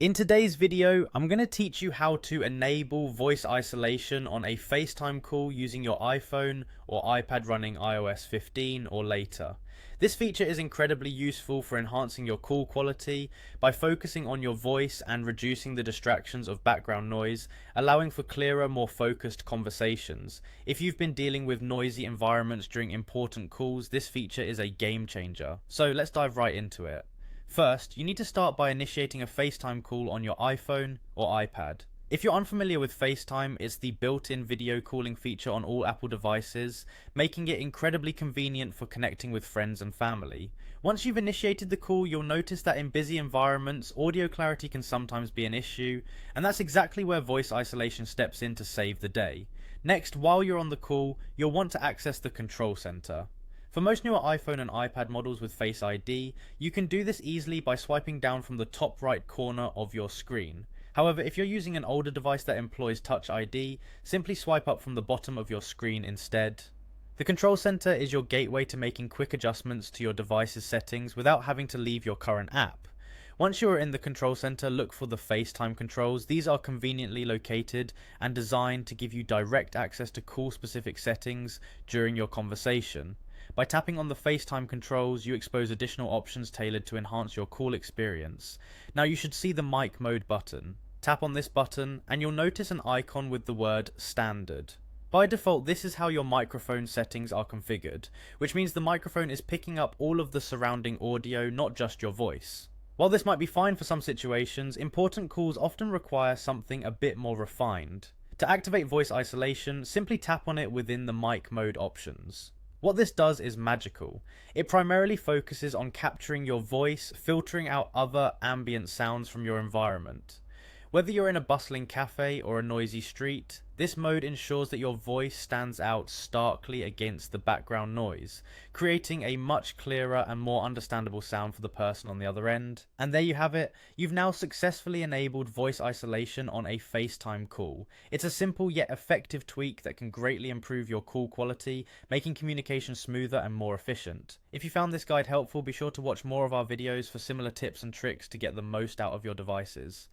In today's video, I'm going to teach you how to enable voice isolation on a FaceTime call using your iPhone or iPad running iOS 15 or later. This feature is incredibly useful for enhancing your call quality by focusing on your voice and reducing the distractions of background noise, allowing for clearer, more focused conversations. If you've been dealing with noisy environments during important calls, this feature is a game changer. So let's dive right into it. First, you need to start by initiating a FaceTime call on your iPhone or iPad. If you're unfamiliar with FaceTime, it's the built-in video calling feature on all Apple devices, making it incredibly convenient for connecting with friends and family. Once you've initiated the call, you'll notice that in busy environments, audio clarity can sometimes be an issue, and that's exactly where voice isolation steps in to save the day. Next, while you're on the call, you'll want to access the control center. For most newer iPhone and iPad models with Face ID, you can do this easily by swiping down from the top right corner of your screen. However, if you're using an older device that employs Touch ID, simply swipe up from the bottom of your screen instead. The Control Center is your gateway to making quick adjustments to your device's settings without having to leave your current app. Once you are in the Control Center, look for the FaceTime controls. These are conveniently located and designed to give you direct access to call-specific settings during your conversation. By tapping on the FaceTime controls, you expose additional options tailored to enhance your call experience. Now you should see the mic mode button. Tap on this button and you'll notice an icon with the word standard. By default, this is how your microphone settings are configured, which means the microphone is picking up all of the surrounding audio, not just your voice. While this might be fine for some situations, important calls often require something a bit more refined. To activate voice isolation, simply tap on it within the mic mode options. What this does is magical. It primarily focuses on capturing your voice, filtering out other ambient sounds from your environment. Whether you're in a bustling cafe or a noisy street, this mode ensures that your voice stands out starkly against the background noise, creating a much clearer and more understandable sound for the person on the other end. And there you have it, you've now successfully enabled voice isolation on a FaceTime call. It's a simple yet effective tweak that can greatly improve your call quality, making communication smoother and more efficient. If you found this guide helpful, be sure to watch more of our videos for similar tips and tricks to get the most out of your devices.